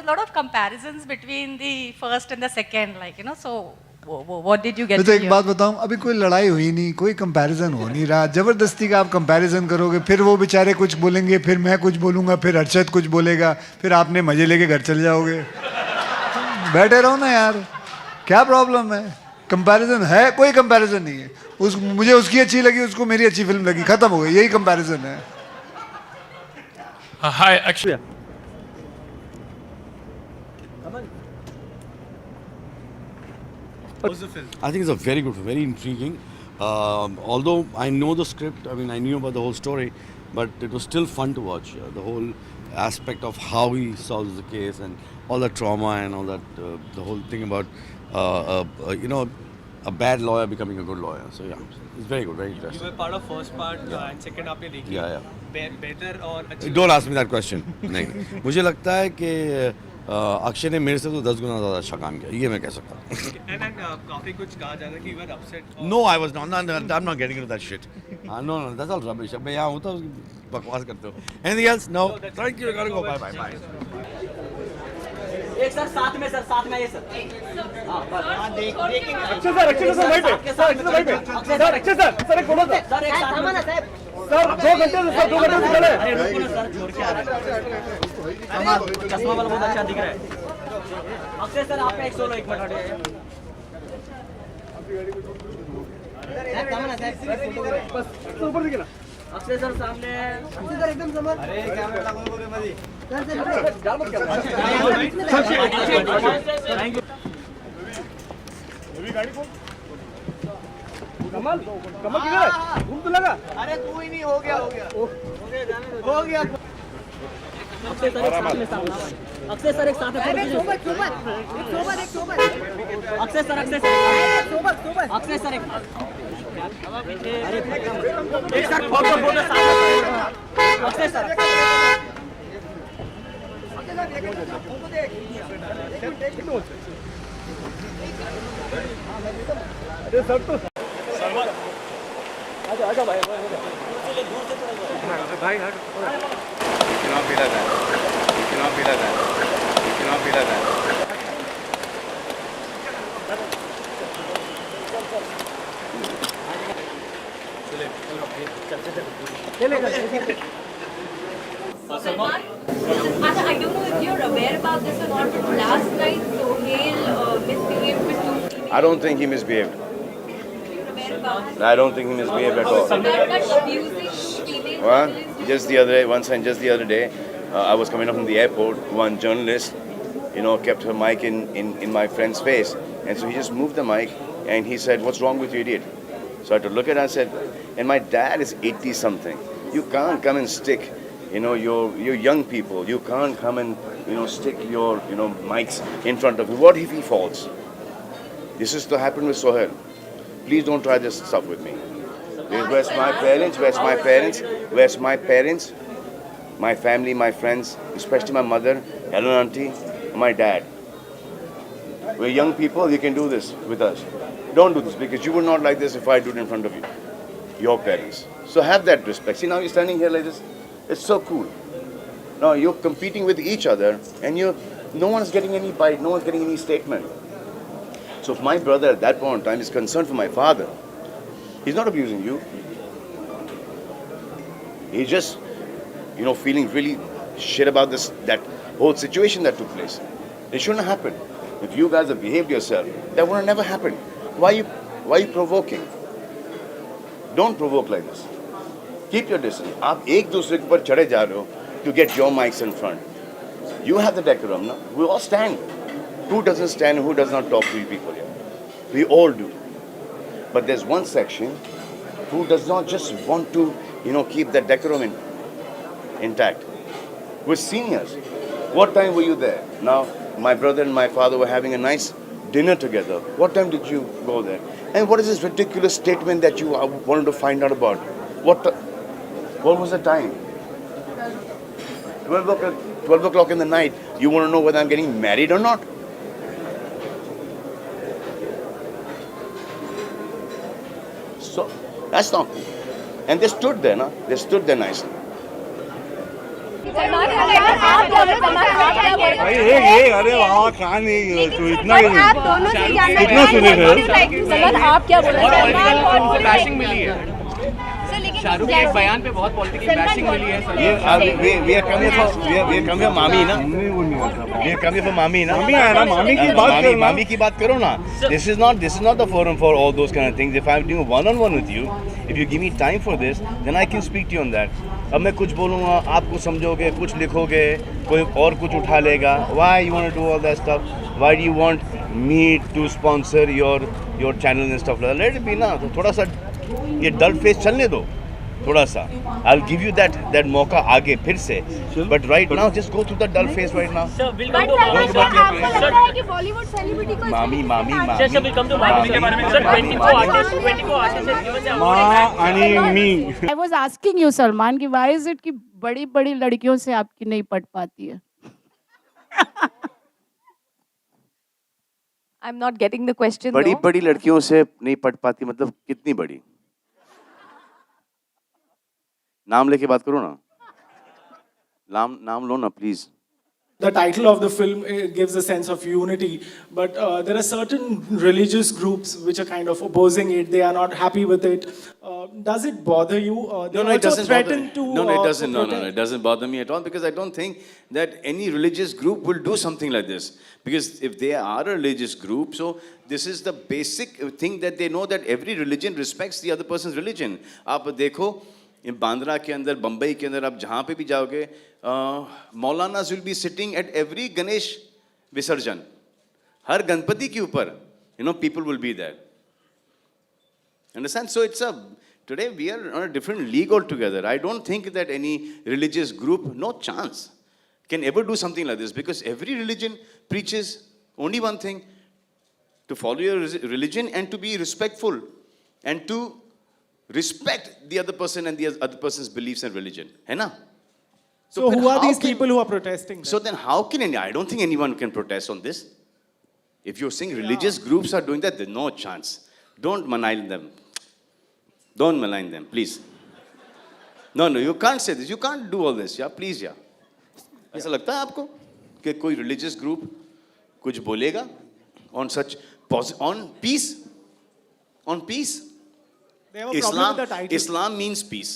lot of comparisons between the first and the second, like, so what did you get मैं to तो एक hear? बात बताऊं, अभी कोई लड़ाई हुई नहीं, कोई कंपैरिजन हो नहीं रहा. जबरदस्ती का आप कंपैरिजन करोगे, फिर वो बेचारे कुछ बोलेंगे, फिर मैं कुछ बोलूंगा, फिर अर्शद कुछ बोलेगा, फिर आपने मजे लेके घर चले जाओगे. बैठे रहो ना यार, क्या प्रॉब्लम है? कंपैरिजन है, कोई कंपैरिजन नहीं है. मुझे उसकी अच्छी लगी, उसको मेरी अच्छी फिल्म लगी, खत्म हो गई, यही कंपैरिजन है. Hi, actually, How's the film? I think it's a very good, very intriguing. Although I know the script, I mean, I knew about the whole story, but it was still fun to watch. The whole aspect of how he solves the case and all the trauma and all that, the whole thing about, a bad lawyer becoming a good lawyer. So yeah, it's very good, very You interesting. were part of first part and second आपने देखी. Yeah. Better और अच्छी. Don't ask me that question. नहीं, मुझे लगता है कि अक्षय ने मेरे से तो 10 गुना ज़्यादा अच्छा काम किया, ये मैं कह सकता हूँ. And काफी कुछ कहा जा रहा है कि you were upset. No, I was not. I'm not getting into that shit. No, that's all rubbish. अब मैं यहाँ हूँ तो बकवास करते हो. Anything else? No. Thank you. I gotta go. Bye. एक सर साथ में ये सर हाँ देखेंगे अक्षय सर बैठे सर एक फोटो सर सर एक साथ में साहब सर 2 घंटे से खड़े हैं. अरे रुको ना सर जोड़ के आ रहा है चश्मा वाला बहुत अच्छा दिख रहा है अक्षय सर आप एक सोलो 1 मिनट हटिए साहब सामने साहब बस ऊपर दिखे ना. अक्षय सर सामने अक्षय सर एकदम समझ अरे कैमरा लगाओगे मधी थैंक यू गाड़ी कौन कमल किधर है? घूम तो लगा. अरे तू ही नहीं हो गया अक्षय सर एक साथ में सामने अक्षय सर एक साथ में अक्षय सर एक अरे एक सर फोटो साथ अक्षय सर अरे सर तो आजा भाई भाई हट. Salman, I don't know if you're aware about this or not, but last night Sohail misbehaved with 2 females. I don't think he misbehaved. You're aware about this? I don't think he misbehaved at all. That abusing female Well, journalists. just the other day, I was coming up from the airport. One journalist, kept her mic in my friend's face, and so he just moved the mic, and he said, "What's wrong with you, idiot?" So I had to look at it and I said, "And my dad is 80 something. You can't come and stick, your young people. You can't come and stick your mics in front of you. What if he falls?" This is to happen with Sohail. Please don't try this stuff with me. Where's my parents? Where's my parents? My family, my friends, especially my mother, Helen auntie, and my dad. We're young people, you can do this with us. Don't do this because you would not like this if I do it in front of you, your parents. So have that respect. See, now you're standing here like this. It's so cool. Now you're competing with each other and no one's getting any bite, no one's getting any statement. So if my brother at that point in time is concerned for my father, he's not abusing you. He's just, feeling really shit about that whole situation that took place. It shouldn't have happened. If you guys have behaved yourself, that would have never happened. Why are you provoking? Don't provoke like this. Keep your distance. आप एक दूसरे के ऊपर चढ़े जा रहे हो to get your mics in front. You have the decorum, no? We all stand. Who doesn't stand and who does not talk to you people here? We all do. But there's one section who does not just want to, keep that decorum intact. We're seniors. What time were you there? Now, my brother and my father were having a nice dinner together. What time did you go there? And what is this ridiculous statement that you wanted to find out about? What was the time? 12 o'clock in the night. You want to know whether I'm getting married or not? So, that's not cool. And they stood there, no? They stood there nicely. Salman Khan आप क्या बोले? सलमान खान आप क्या बोले? ये अरे वाह कहाँ नहीं तू इतना आप दोनों से जानना कितना सुने थे? सलमान आप क्या बोले? सलमान कौन बैशिंग मिली है सर लेकिन शाहरुख के एक बयान पे बहुत पॉलिटिकल बैशिंग मिली है we are coming for मामी ना we are coming for मामी ना मामी है ना मामी की बात मामी करो ना। मामी की बात करो ना this is not the forum for all those kind of things. If I'm doing one on one with you, if you give me time for this, then I can speak to you on that. अब मैं कुछ बोलूँगा आप कुछ समझोगे कुछ लिखोगे कोई और कुछ उठा लेगा. Why you want to do all that stuff? Why do you want me to sponsor your channel and stuff like that? Let it be ना. तो थोड़ा सा ये डल फेस चलने दो थोड़ा सा. I'll give you that मौका आगे फिर से. But right now just go through the dull phase right now. But Salman Khan आपको लगता है कि बॉलीवुड सेलिब्रिटी को मामी सर विल कम टू मामी के बारे में सर 24 आर्टिस्ट है given the award माँ आणि मी I was asking you, Salman, कि why is it कि बड़ी बड़ी लड़कियों से आपकी नहीं पट पाती है? I'm not getting the question बड़ी though. बड़ी लड़कियों से नहीं पट पाती मतलब कितनी बड़ी? नाम लेके बात करो ना. नाम लो ना please. The title of the film gives a sense of unity, but there are certain religious groups which are kind of opposing it. They are not happy with it. Does it bother you? They No, it also doesn't threaten bother. to. No, it doesn't. No, protest. it doesn't bother me at all because I don't think that any religious group will do something like this. Because if they are a religious group, so this is the basic thing that they know that every religion respects the other person's religion. आप देखो बांद्रा के अंदर बम्बई के अंदर आप जहाँ पे भी जाओगे maulanas will be sitting at every Ganesh Visarjan. हर गणपति के ऊपर people will be there. Understand? So it's today we are on a different league altogether. I don't think that any religious group, no chance, can ever do something like this because every religion preaches only one thing: to follow your religion and to be respectful and to respect the other person and the other person's beliefs and religion. है ना? So then who are how these can- people who are protesting? So then how can I don't think anyone can protest on this. If you're saying religious groups are doing that, there's no chance. Don't malign them. Don't malign them, please. No, you can't say this. You can't do all this. Yeah, please, yeah. ऐसा लगता है आपको कि कोई religious group कुछ बोलेगा on such on peace? On peace? They have a problem with the title. Islam means peace.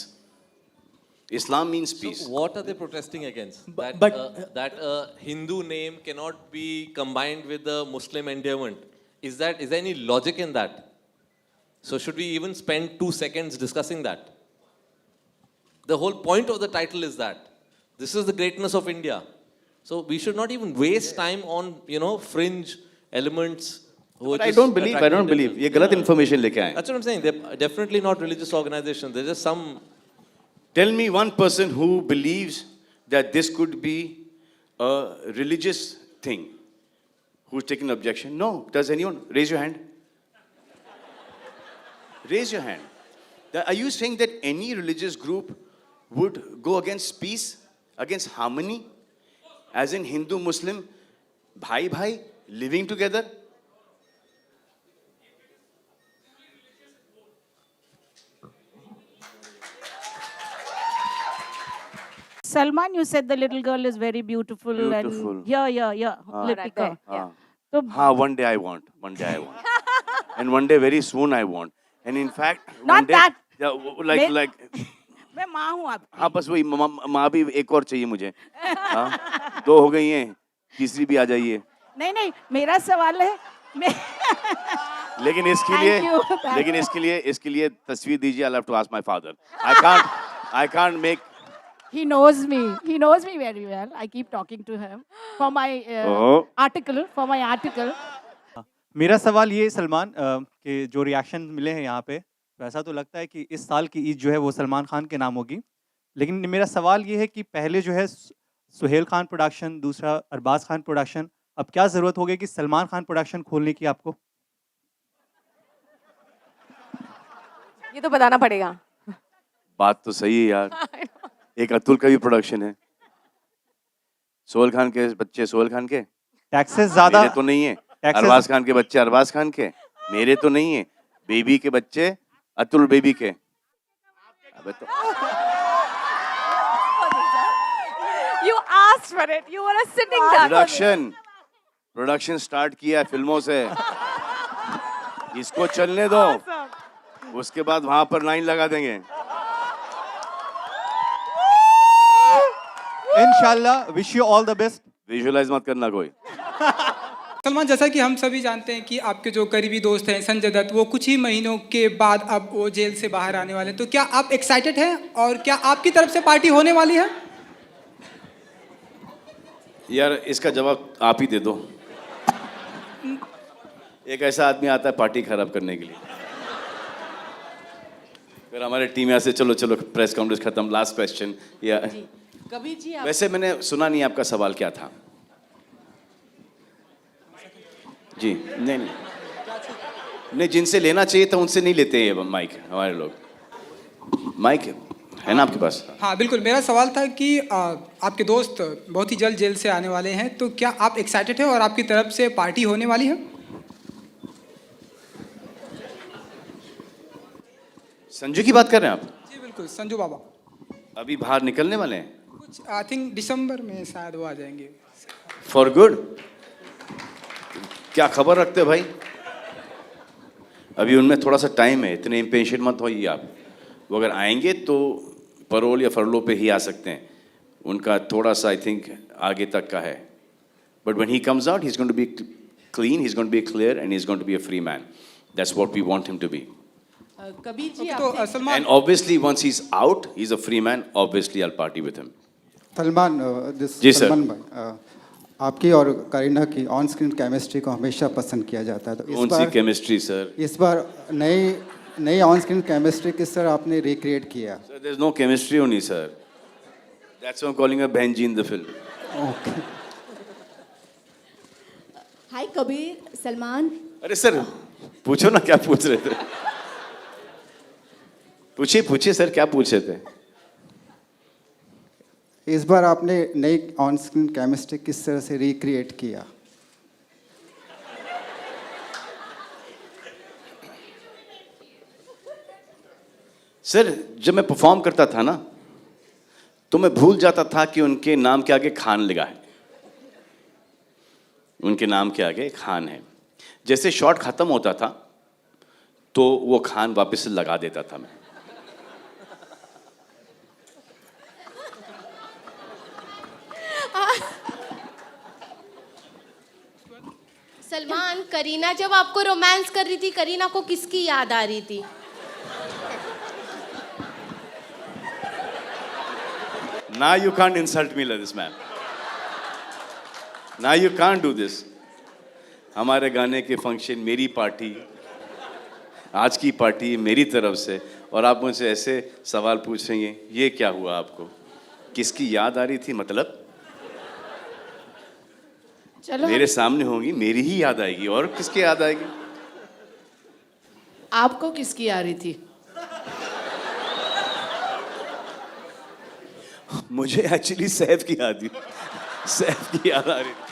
Islam means peace. So what are they protesting against? That, but- that a Hindu name cannot be combined with the Muslim endowment. Is there any logic in that? So should we even spend 2 seconds discussing that? The whole point of the title is that this is the greatness of India. So we should not even waste time on fringe elements. But I don't believe. ये गलत information लेके आए. That's what I'm saying. They're definitely not religious organizations. They're just some. Tell me one person who believes that this could be a religious thing. Who's taking objection? No. Does anyone? Raise your hand. Raise your hand. Are you saying that any religious group would go against peace, against harmony, as in Hindu, Muslim, bhai, living together? Salman, you said the little girl is very beautiful. Beautiful. And yeah, Litika. So, One day I want. And one day very soon I want. And in fact, Not one day, that. Yeah, मैं- like मैं माँ हूँ आपकी. हाँ बस वही माँ भी एक और चाहिए मुझे. हाँ, 2 हो गई हैं, तीसरी भी आ जाइए. नहीं, मेरा सवाल है. लेकिन इसके लिए तस्वीर दीजिए. I'll have to ask my father. I can't make. He knows me. He knows me very well. I keep talking to him for my article. मेरा सवाल ये सलमान कि जो रिएक्शन मिले हैं यहाँ पे तो ऐसा तो लगता है कि इस साल की ईद जो है वो सलमान खान के नाम होगी. लेकिन मेरा सवाल ये है कि पहले जो है सुहेल खान प्रोडक्शन, दूसरा अरबाज खान प्रोडक्शन, अब क्या ज़रूरत होगी कि सलमान खान प्रोडक्शन खोलने की आपको? ये तो बताना पड़ेगा. बात तो सही है यार. एक अतुल का भी प्रोडक्शन है. सोहेल खान के बच्चे सोहेल खान के. टैक्सेस ज़्यादा मेरे तो नहीं है. अरबाज खान के बच्चे अरबाज खान के. मेरे तो नहीं है. बेबी के बच्चे अतुल बेबी के. अबे तो You asked for it. You were a sitting duck. Production start किया है फिल्मों से, इसको चलने दो, उसके बाद वहां पर लाइन लगा देंगे। इंशाल्लाह, wish you all the best. Visualize मत करना कोई। सलमान, जैसा कि हम सभी जानते हैं कि आपके जो करीबी दोस्त हैं संजय दत्त, वो कुछ ही महीनों के बाद अब वो जेल से बाहर आने वाले हैं, तो क्या आप एक्साइटेड हैं और क्या आपकी तरफ से पार्टी होने वाली है? यार इसका जवाब आप ही दे दो। एक ऐसा आदमी आता है पार्टी खराब करने के लिए, फिर हमारे टीम यहाँ से चलो चलो प्रेस कॉन्फ्रेंस खत्म, लास्ट क्वेश्चन। या कभी जी वैसे मैंने सुना नहीं आपका सवाल क्या था। जी नहीं, जिनसे लेना चाहिए था उनसे नहीं लेते हैं माइक हमारे लोग। माइक है ना आपके पास? हाँ बिल्कुल, मेरा सवाल था कि आपके दोस्त बहुत ही जल्द जेल से आने वाले हैं, तो क्या आप एक्साइटेड हैं और आपकी तरफ से पार्टी होने वाली है? संजू की बात कर रहे हैं आप? जी बिल्कुल, संजू बाबा अभी बाहर निकलने वाले हैं? कुछ आई थिंक दिसंबर में शायद वो आ जाएंगे। For good? क्या खबर रखते हो भाई? अभी उनमें थोड़ा सा टाइम है, इतने इम्पेशेंट मत होइए आप। वो अगर आएंगे तो परोल या फरलो पे ही आ सकते हैं, उनका थोड़ा सा आई थिंक आगे तक का है। But when he comes out he is going to be clean, he is going to be clear and he is going to be a free man. That's what we want him to be. Kabir ji तो Salman, And obviously once he's out, he's a free man, obviously I'll party with him. Salman, जी sir. Salman भाई, आपकी और करीना की on screen chemistry को हमेशा पसंद किया जाता है, तो कौन सी केमिस्ट्री सर? इस बार नई ऑन स्क्रीन केमिस्ट्री किस तरह आपने रिक्रिएट किया? Sir, there's no chemistry only, sir. That's why I'm calling her Benji in the film. Okay. Hi Kabir, Salman. अरे सर पूछो ना क्या पूछ रहे थे। पूछिए सर, क्या पूछ रहे थे? इस बार आपने नई ऑन स्क्रीन केमिस्ट्री किस तरह से रिक्रिएट किया? सर जब मैं परफॉर्म करता था ना तो मैं भूल जाता था कि उनके नाम के आगे खान लगा है, उनके नाम के आगे खान है। जैसे शॉट खत्म होता था तो वो खान वापस से लगा देता था मैं। सलमान, करीना जब आपको रोमांस कर रही थी, करीना को किसकी याद आ रही थी? Now you can't insult me like this, man. Now you can't do this. हमारे गाने के फंक्शन, मेरी पार्टी, आज की पार्टी मेरी तरफ से, और आप मुझसे ऐसे सवाल पूछ रही हैं, ये क्या हुआ आपको? किसकी याद आ रही थी मतलब? चलो मेरे सामने होंगी, मेरी ही याद आएगी, और किसकी याद आएगी? आपको किसकी आ रही थी? मुझे एक्चुअली सैफ की याद, सैफ की याद आ रही थी।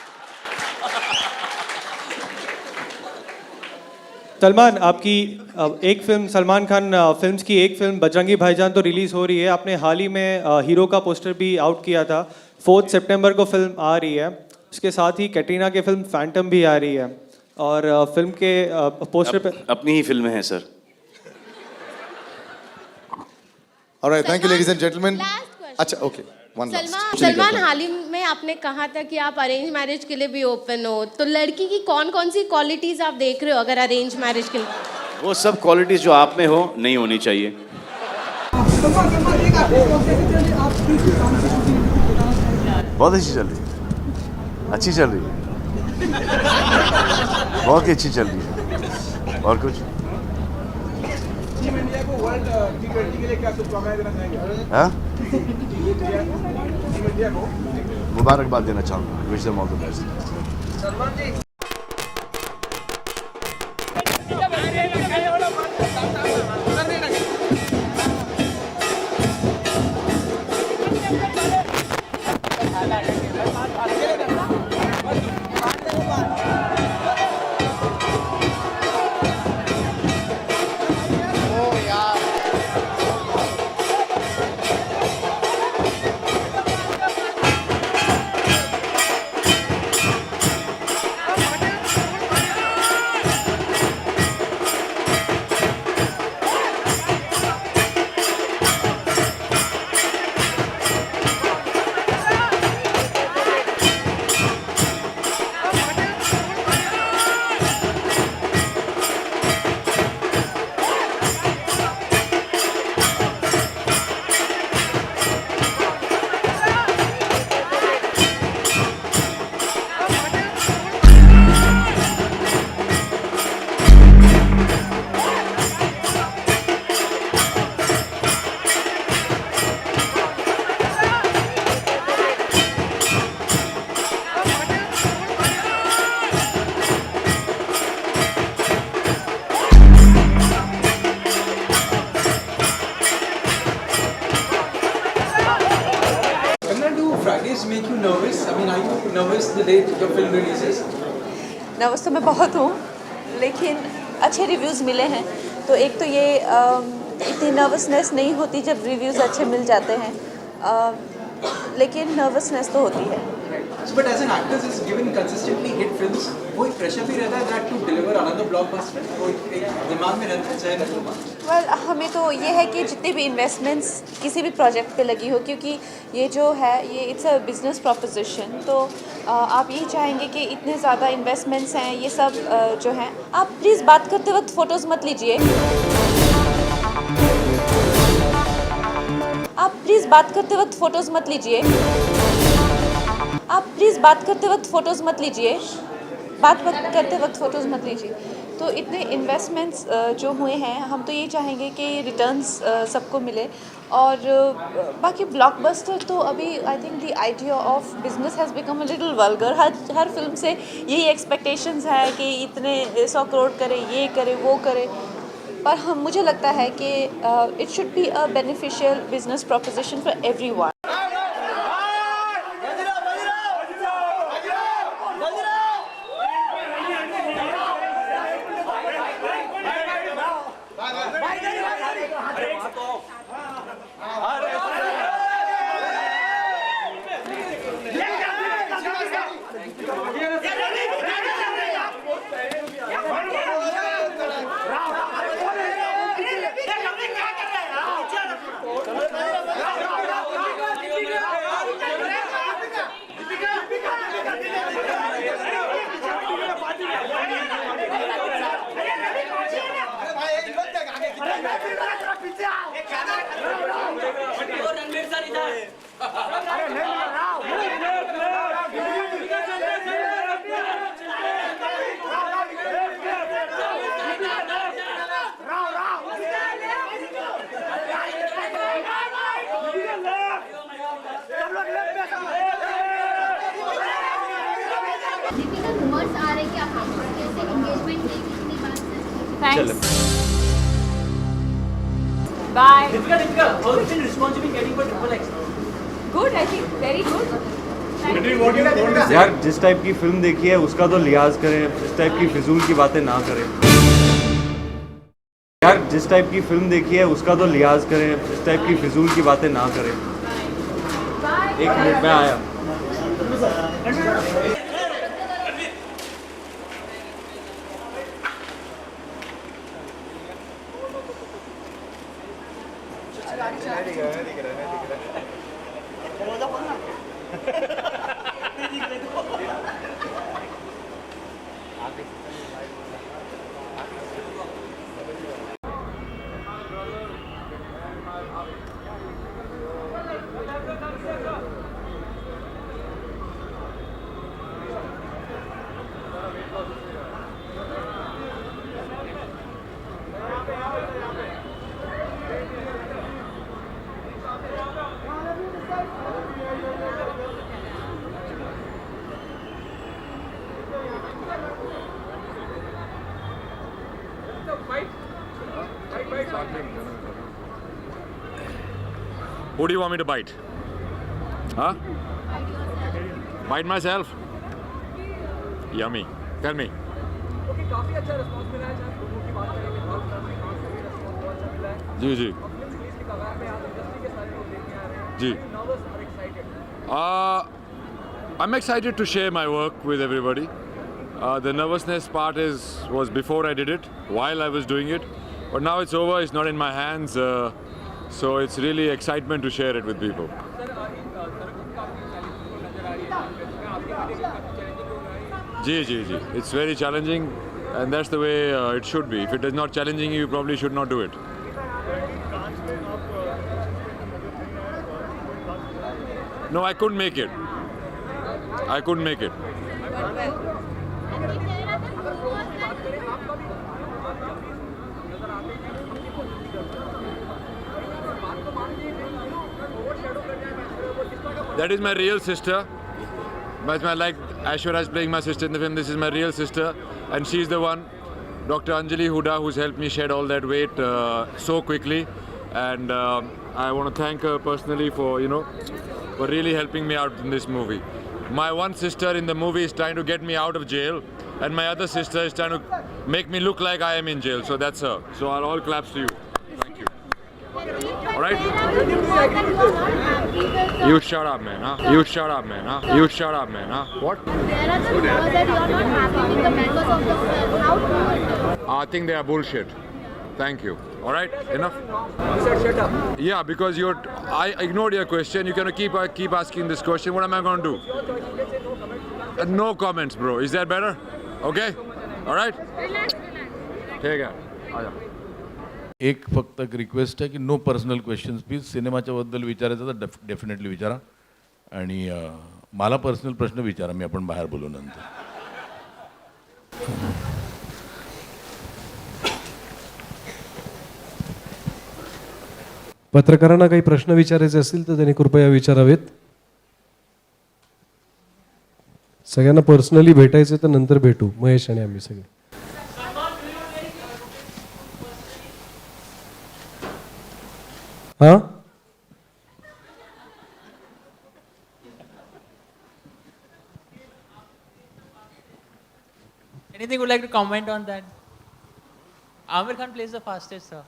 सलमान, आपकी एक फिल्म, सलमान खान फिल्म्स की एक फिल्म बजरंगी भाईजान तो रिलीज़ हो रही है। आपने हाल ही में हीरो का पोस्टर भी आउट किया था। 4 सितंबर को फिल्म आ रही है। उसके साथ ही कैटरीना की फिल्म फैंटम भी आ रही है, और फिल्म के पोस्टर पे अपनी ही फिल्में हैं sir. Alright, thank you ladies and gentlemen. अच्छा, okay. One last. सलमान, हाल ही में आपने कहा था कि आप अरेंज मैरिज के लिए भी ओपन हो, तो लड़की की कौन कौन सी क्वालिटीज आप देख रहे हो अगर अरेंज मैरिज के लिए? वो सब क्वालिटीज जो आप में हो नहीं होनी चाहिए। बहुत अच्छी चल रही है, अच्छी चल रही है, बहुत ही अच्छी चल रही है। और कुछ हाँ? मुबारकबाद देना चाहूँगा, wish them all the best. the day your film releases? Nervous तो मैं बहुत हूँ, लेकिन अच्छे रिव्यूज़ मिले हैं, तो एक तो ये इतनी नर्वसनेस नहीं होती जब रिव्यूज़ अच्छे मिल जाते हैं, लेकिन नर्वसनेस तो होती है. So, but as an actor is given consistently hit films, वो एक pressure भी रहता है that to deliver another blockbuster, वो एक दिमाग में रहता है चाहे ना तो. Well, हमें तो ये है कि जितने भी इन्वेस्टमेंट्स किसी भी प्रोजेक्ट पे लगी हो, क्योंकि ये जो है ये इट्स अ बिजनेस प्रोपोजिशन, तो आप यही चाहेंगे कि इतने ज़्यादा इन्वेस्टमेंट्स हैं, ये सब जो हैं. आप प्लीज़ बात करते वक्त फ़ोटोज़ मत लीजिए. आप प्लीज़ बात करते वक्त फ़ोटोज़ मत लीजिए. आप प्लीज़ बात करते वक्त फ़ोटोज़ मत लीजिए. बात करते वक्त फ़ोटोज़ मत लीजिए. तो इतने इन्वेस्टमेंट्स जो हुए हैं, हम तो ये चाहेंगे कि रिटर्न्स सबको मिले. और बाकी ब्लॉकबस्टर तो अभी I think the idea of business has become a little vulgar. Her film से यही एक्सपेक्टेशंस है कि इतने 100 करोड़ करे, ये करे, वो करे. पर मुझे लगता है कि it should be a beneficial business proposition for everyone. Thanks. Bye. Deepika, how has been response you've been getting for Triple X? Good, I think very good. यार जिस टाइप की फिल्म देखी है उसका तो लिहाज करें, इस टाइप की फिजूल की बातें ना करें. यार जिस टाइप की फिल्म देखी है उसका तो लिहाज करें, इस टाइप की फिजूल की बातें ना करें. एक मिनट में आया. Who do you want me to bite? Huh? Bite myself? Yummy. Tell me. Okay, काफी अच्छा रिस्पांस मिला है. जब लोगों की बात करेंगे बहुत काफी रिस्पांस बहुत अच्छा मिला है. जी जी. रिलीज की कगार पे आप इंडस्ट्री के सारे लोग देखने आ रहे हैं. जी. Nervous or excited? I'm excited to share my work with everybody. The nervousness part was before I did it, while I was doing it. But now it's over, it's not in my hands. So it's really excitement to share it with people. Ji. It's very challenging and that's the way it should be. If it is not challenging you probably should not do it. No, I couldn't make it. I couldn't make it. That is my real sister. But like Aishwarya is playing my sister in the film, this is my real sister. And she's the one, Dr. Anjali Huda, who's helped me shed all that weight so quickly. And I want to thank her personally for, for really helping me out in this movie. My one sister in the movie is trying to get me out of jail, and my other sister is trying to make me look like I am in jail. So that's her. So all claps to you. Thank you. All right? You shut up, man. Huh? You shut up, man. Huh? You shut up, man. Huh? What? There are the rumors that you are not happy with the members of the film. How true? I think they are bullshit. Thank you. All right? Enough? Shut up. Yeah, because I ignored your question. You're gonna keep asking this question. What am I gonna do? No comments, bro. Is that better? Okay? All right? ठीक है. आजा. एक फक्त एक request आहे की no personal questions please. सिनेमाच्या बद्दल विचारायचं तर डेफिनेटली विचारा आणि मला पर्सनल प्रश्न विचारा, मी आपण बाहेर बोलू नंतर. पत्रकारांना काही प्रश्न विचारायचे असतील तर त्यांनी कृपया विचारावेत. सगळ्यांना पर्सनली भेटायचे तर नंतर भेटू, महेश आणि आम्ही सगळे. हाँ Anything would like to comment on that? Amir Khan plays the fastest, sir.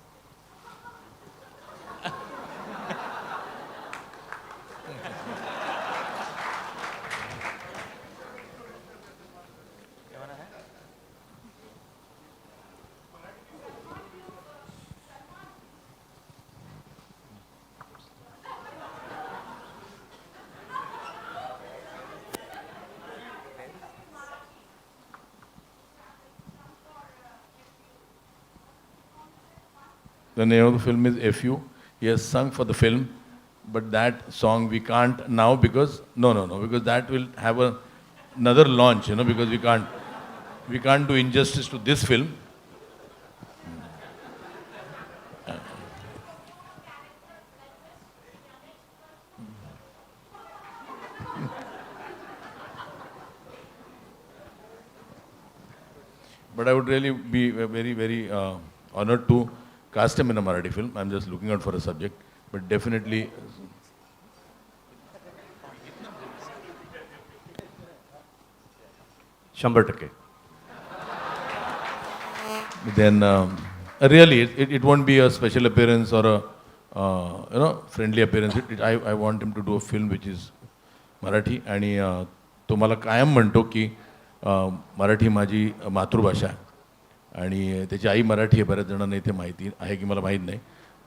The name of the film is FU. He has sung for the film, but that song we can't now because because that will have another launch, because we can't do injustice to this film. But I would really be very, very honored to cast him in a Marathi film. I'm just looking out for a subject, but definitely. Then really, it won't be a special appearance or a friendly appearance. I want him to do a film which is Marathi. आणि तो मला कायम म्हणतो की मराठी माझी मातृभाषा आहे आणि त्याची आई मराठी आहे. बऱ्याच जणांना इथे माहिती आहे की मला माहीत नाही,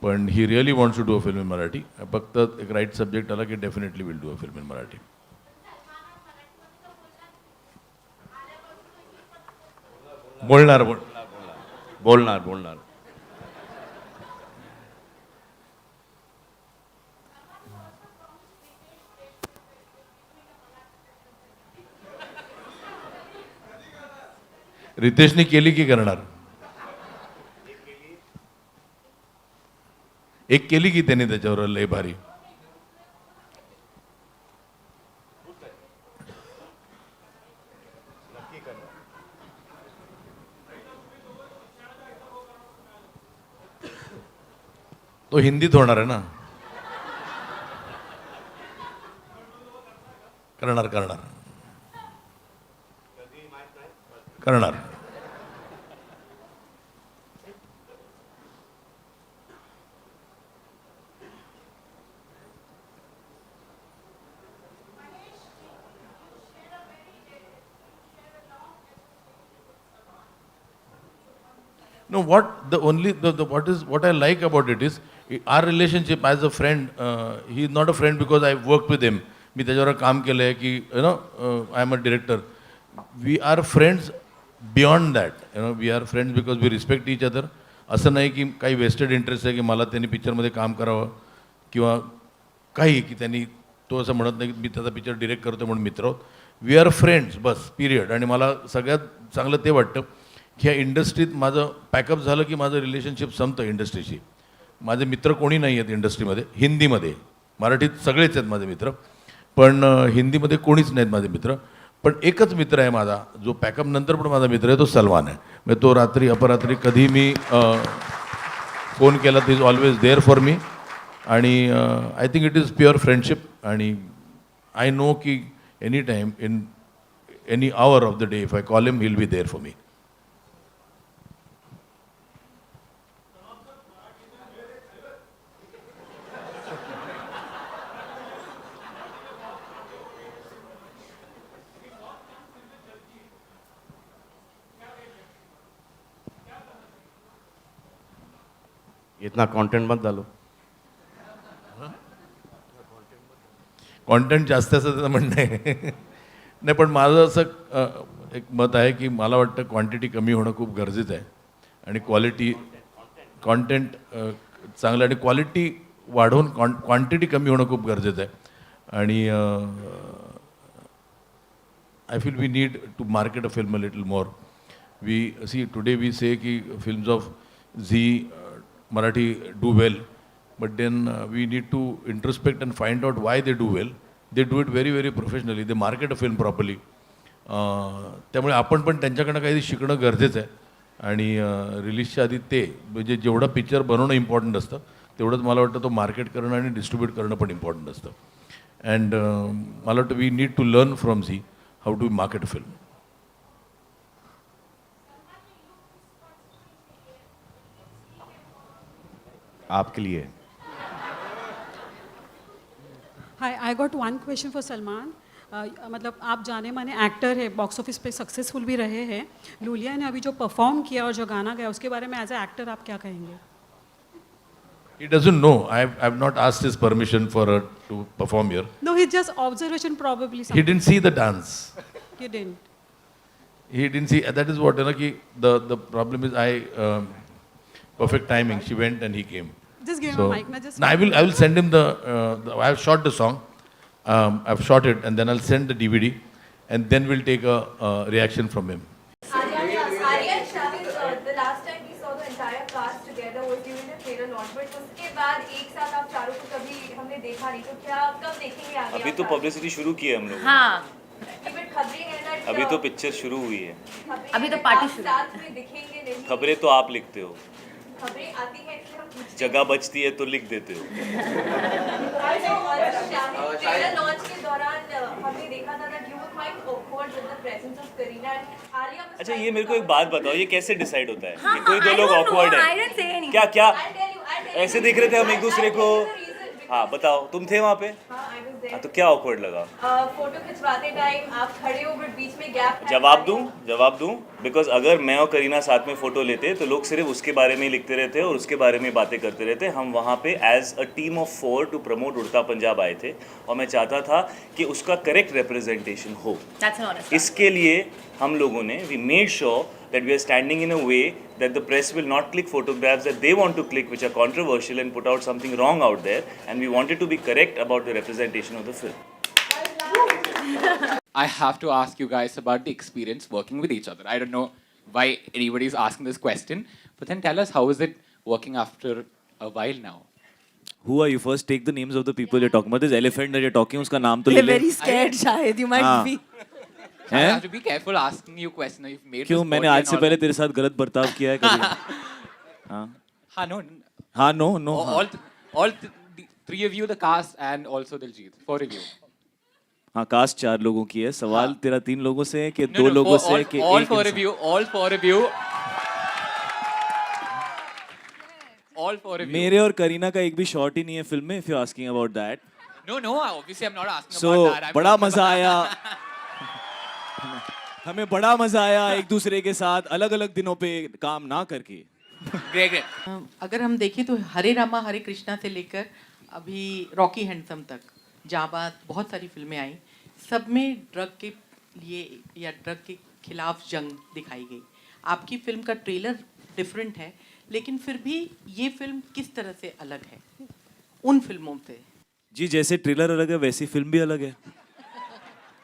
पण he really wants to do a film in Marathi. फक्त एक राईट सब्जेक्ट आला की definitely will do a film in Marathi. बोलणार. रितेशने केली की करणार? एक केली की त्याने त्याच्यावर लय भारी. तो हिंदीत होणार आहे ना? करणार. No, what I like about it is our relationship as a friend. He is not a friend because I worked with him. मी त्याच्यावर काम केलं आहे की I am a director. We are friends beyond that. We are friends because we respect each other. असं नाही की काही vested interest आहे की मला त्यांनी पिक्चरमध्ये काम करावं किंवा काही की त्यांनी तो असं म्हणत नाही की मी त्याचा पिक्चर डिरेक्ट करतो म्हणून मित्र आहोत. वी आर फ्रेंड्स बस पिरियड. आणि मला सगळ्यात चांगलं ते वाटतं की ह्या इंडस्ट्रीत माझं पॅकअप झालं की माझं रिलेशनशिप संपतं इंडस्ट्रीशी. माझे मित्र कोणी नाही आहेत इंडस्ट्रीमध्ये. हिंदीमध्ये, मराठीत सगळेच आहेत माझे मित्र, पण हिंदीमध्ये कोणीच नाहीत माझे मित्र. पण एकच मित्र आहे माझा जो पॅकअप नंतर पण माझा मित्र आहे, तो सलमान आहे. म्हणजे तो रात्री अपरात्री कधी मी फोन केला तर is always there for me. आणि I think it is pure friendship. And I know की any time, in any hour of the day. If I call him, he'll be there for me. इतना content मत डालो. Content जास्त असायचं म्हणणं आहे. नाही, पण माझं असं एक मत आहे की मला वाटतं क्वांटिटी कमी होणं खूप गरजेचं आहे आणि क्वालिटी कॉन्टेंट चांगलं आणि क्वालिटी वाढवून क्वांटिटी कमी होणं खूप गरजेचं आहे. आणि I feel we need to market a film a little more. We see today we say की films of Zee Marathi do well, but then we need to introspect and find out why they do well. They do it very, very professionally. They market a film properly. त्यामुळे आपण पण त्यांच्याकडनं काही शिकणं गरजेचं आहे आणि रिलीजच्या आधी ते म्हणजे जेवढं पिक्चर बनवणं इम्पॉर्टंट असतं तेवढंच मला वाटतं तो मार्केट करणं आणि डिस्ट्रीब्यूट करणं पण इम्पॉर्टंट असतं. अँड मला वाटतं we need to learn from Zee how to market a film. आपके लिए. Hi, I got one question for Salman. मतलब आप जाने माने एक्टर है, बॉक्स ऑफिस पे सक्सेसफुल भी रहे हैं. लूलिया ने अभी जो परफॉर्म किया और जो गाना गाया उसके बारे में एज ए एक्टर आप क्या कहेंगे? He doesn't know. I've not asked his permission for her to perform here. No, he just observation probably. He didn't see the dance. He didn't. He didn't see. That is what, you know, ki the problem is perfect timing. She went and he came. Just give him a mic. No, I will send him the I have shot the song. I've shot it and then I'll send the DVD and then we'll take a reaction from him. Arya and Shahid, the last time we saw the entire cast together was during the trailer launch, but उसके बाद एक साथ आप चारों को कभी हमने देखा नहीं, तो क्या कब देखेंगे आगे? अभी तो पब्लिसिटी शुरू की है हम लोग. हाँ. Even खबरें हैं that अभी तो पिक्चर शुरू हुई है. अभी तो पार्टी शुरू. साथ में दिखेंगे नहीं. खबरें तो आप लिखते हो. खबरें आती हैं इसलिए हम पूछते हैं. जगह बचती है तो लिख देते हो. ट्रेलर लॉन्च के दौरान हमने देखा था that you were quite awkward with the presence of Kareena and Arya. अच्छा, ये मेरे को एक बात बताओ, ये कैसे डिसाइड होता है कि कोई दो लोग ऑकवर्ड है? क्या क्या ऐसे देख रहे थे हम एक दूसरे को? हाँ बताओ, तुम थे वहाँ पे? हाँ, तो क्या ऑकवर्ड लगा? फोटो खिंचवाते टाइम आप खड़े हो बट बीच में गैप. जवाब दूं बिकॉज अगर मैं और करीना साथ में फोटो लेते तो लोग सिर्फ उसके बारे में ही लिखते रहते और उसके बारे में बातें करते रहते. हम वहाँ पे as a team of 4 to promote Udta Punjab आए थे और मैं चाहता था कि उसका करेक्ट रिप्रेजेंटेशन हो. इसके लिए हम लोगों ने we made sure that we are standing in a way that the press will not click photographs that they want to click which are controversial and put out something wrong out there, and we wanted to be correct about the representation of the film. I have to ask you guys about the experience working with each other. I don't know why anybody is asking this question, but then tell us, how is it working after a while now? Who are you? First take the names of the people you're talking about. This elephant that you're talking, uska naam to le le. They're very scared, Shahid. You might be. I have to be careful asking you questions. You've made क्यों? मैंने आज से पहले तेरे साथ गलत बर्ताव किया है कभी? हाँ no. All three of you, the cast and also Diljit, 4 of you. हाँ, कास्ट 4 लोगों की है. सवाल तेरा 3 लोगों से है कि 2 लोगों से है कि all 4 of you. All 4 of you. मेरे और करीना का एक भी शॉट ही नहीं है फिल्म में. If you're asking about that. No. Obviously, I'm not asking So, about that. बड़ा मजा आया. हमें बड़ा मजा आया एक दूसरे के साथ अलग अलग दिनों पे काम ना करके. Great. अगर हम देखें तो हरे रामा हरे कृष्णा से लेकर अभी रॉकी हैंडसम तक, जाबाज, बहुत सारी फिल्में आई. सब में ड्रग के लिए या ड्रग के खिलाफ जंग दिखाई गई. आपकी फिल्म का ट्रेलर डिफरेंट है, लेकिन फिर भी ये फिल्म किस तरह से अलग है उन फिल्मों से? जी, जैसे ट्रेलर अलग है वैसी फिल्म भी अलग है.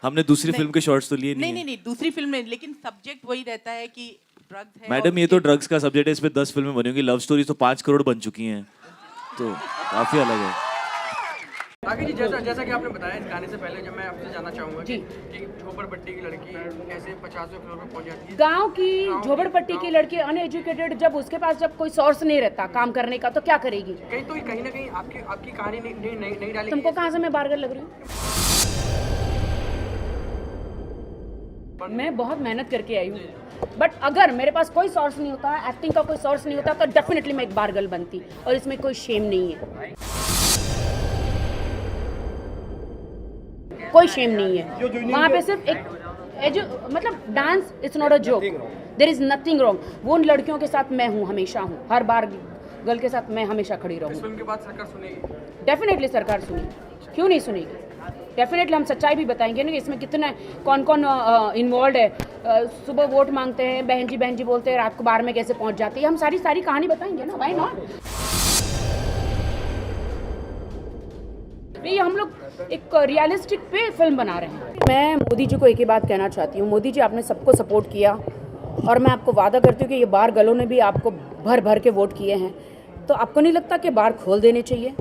हमने दूसरी फिल्म के शॉट्स तो लिए नहीं, दूसरी फिल्म में, लेकिन सब्जेक्ट वही रहता है कि ड्रग्स है. मैडम, ये तो ड्रग्स का सब्जेक्ट है. इस पे 10 फिल्में बनी होंगी. लव स्टोरी तो 5 करोड़ बन चुकी हैं, तो काफी अलग है. आगे जी, जैसा कि आपने बताया इस गाने से पहले, जब मैं आपसे जानना चाहूँगा कि झोपड़पट्टी की लड़की कैसे 50वें फ्लोर पर पहुँच जाती है. गांव की झोपड़पट्टी की लड़की अनएजुकेटेड, जब उसके पास जब कोई सोर्स नहीं रहता काम करने का, तो क्या करेगी? कहीं ना कहीं आपकी कहानी नहीं डाली. तुमको कहाँ से मैं बारगर लग रही हूँ? मैं बहुत मेहनत करके आई हूँ, बट अगर मेरे पास कोई सोर्स नहीं होता, एक्टिंग का कोई सोर्स नहीं होता, तो डेफिनेटली मैं एक बार गर्ल बनती, और इसमें कोई शेम नहीं है, कोई शेम नहीं है। वहाँ पे सिर्फ एक मतलब dance it's not a joke, there is nothing wrong. वो उन लड़कियों के साथ मैं हूँ, हमेशा हूँ, हर बार गर्ल के साथ मैं हमेशा खड़ी रहूँ। फिल्म के बाद सरकार सुनेगी? डेफिनेटली सरकार सुनेगी, क्यों नहीं सुनेगी। डेफिनेटली हम सच्चाई भी बताएंगे ना, इसमें कितना कौन कौन इन्वॉल्व है। सुबह वोट मांगते हैं, बहन जी बोलते हैं, रात को बार में कैसे पहुंच जाती है, हम सारी कहानी बताएंगे ना, व्हाई नॉट। ये हम लोग एक रियलिस्टिक पे फिल्म बना रहे हैं। मैं मोदी जी को एक ही बात कहना चाहती हूँ, मोदी जी आपने सबको सपोर्ट किया, और मैं आपको वादा करती हूँ कि ये बार गलों ने भी आपको भर भर के वोट किए हैं, तो आपको नहीं लगता कि बार खोल देने चाहिए,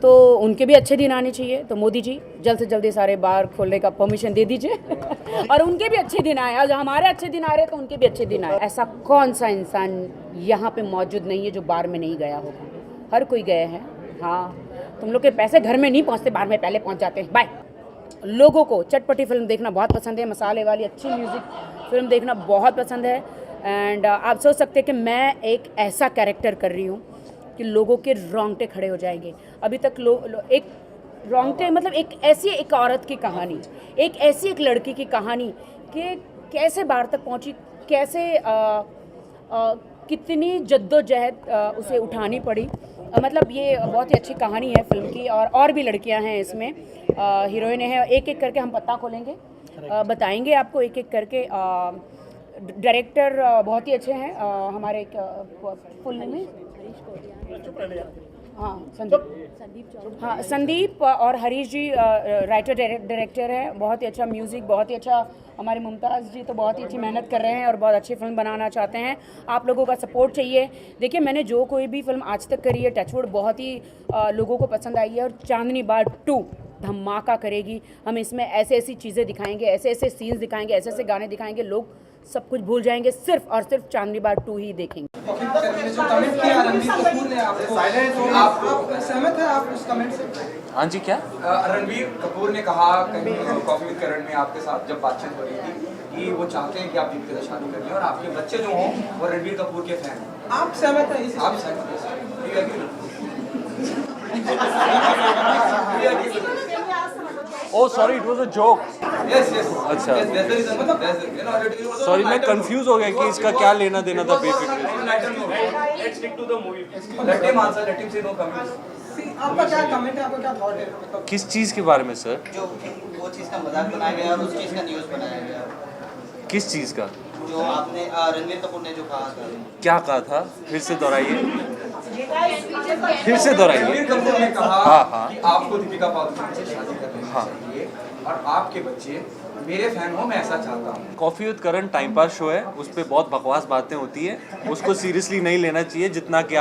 तो उनके भी अच्छे दिन आने चाहिए। तो मोदी जी जल्द से जल्दी सारे बार खोलने का परमिशन दे दीजिए और उनके भी अच्छे दिन आए, और हमारे अच्छे दिन आ रहे हैं तो उनके भी अच्छे दिन आए। ऐसा कौन सा इंसान यहाँ पे मौजूद नहीं है जो बार में नहीं गया होगा, हर कोई गए हैं। हाँ, तुम लोग के पैसे घर में नहीं पहुँचते, बार में पहले पहुँच जाते हैं। बाय। लोगों को चटपटी फिल्म देखना बहुत पसंद है, मसाले वाली अच्छी म्यूज़िक फिल्म देखना बहुत पसंद है, एंड आप सोच सकते हैं कि मैं एक ऐसा कैरेक्टर कर रही हूँ कि लोगों के रोंगटे खड़े हो जाएंगे। अभी तक एक रोंगटे मतलब एक औरत की कहानी, एक लड़की की कहानी कि कैसे बाहर तक पहुंची, कैसे कितनी जद्दोजहद उसे उठानी पड़ी। मतलब ये बहुत ही अच्छी कहानी है फिल्म की, और भी लड़कियां हैं इसमें, हीरोइन है। एक एक करके हम पत्ता खोलेंगे, बताएंगे आपको एक एक करके। डायरेक्टर बहुत ही अच्छे हैं हमारे, फुल नेम है संदीप और हरीश जी राइटर डायरेक्टर है। बहुत ही अच्छा म्यूज़िक, बहुत ही अच्छा। हमारे मुमताज़ जी तो बहुत ही अच्छी मेहनत कर रहे हैं और बहुत अच्छी फिल्म बनाना चाहते हैं। आप लोगों का सपोर्ट चाहिए। देखिए, मैंने जो कोई भी फिल्म आज तक करी है, टचवुड बहुत ही लोगों को पसंद आई है, और चांदनी बार 2 धमाका करेगी। हम इसमें ऐसी चीज़ें दिखाएंगे, ऐसे सीन्स दिखाएंगे, ऐसे गाने दिखाएंगे, लोग सब कुछ भूल जाएंगे, सिर्फ और सिर्फ चांदनी बार 2 ही देखेंगे। जो कमेंट किया रणबीर कपूर ने आप सहमत है आप उस कमेंट से? हाँ जी, क्या? रणबीर कपूर ने कहा कहीं कॉफी विद करण में आपके साथ जब बातचीत हो रही थी कि वो चाहते हैं कि आप दीपिका से शादी कर लें और आपके बच्चे जो हों वो रणबीर कपूर के फैन हैं। आप सहमत हैं इससे? आप सहमत हैं? Oh, sorry, it was a joke. Yes. अच्छा। Sorry, मैं कंफ्यूज हो गया कि इसका क्या लेना देना था basically. Let's stick to the movie. Let him answer. Let him say no comments. आपका क्या कमेंट है, आपका क्या थॉट है? किस चीज़ के बारे में सर? जो वो चीज़ का मजाक बनाया गया और उस चीज़ का न्यूज़ बनाया गया। किस चीज़ का? जो आपने रणबीर कपूर ने जो कहा था। क्या कहा था? फिर से दोहराइए। फिर से दोहराइए। रणबीर कपूर ने कहा हाँ। कि आपको दीपिका पादुकोण से शादी करनी चाहिए और आपके बच्चे मेरे फैन हो, मैं ऐसा चाहता हूँ। Coffee with Karan time pass show है, उस पर बहुत बकवास बातें होती है, उसको सीरियसली नहीं लेना चाहिए जितना कि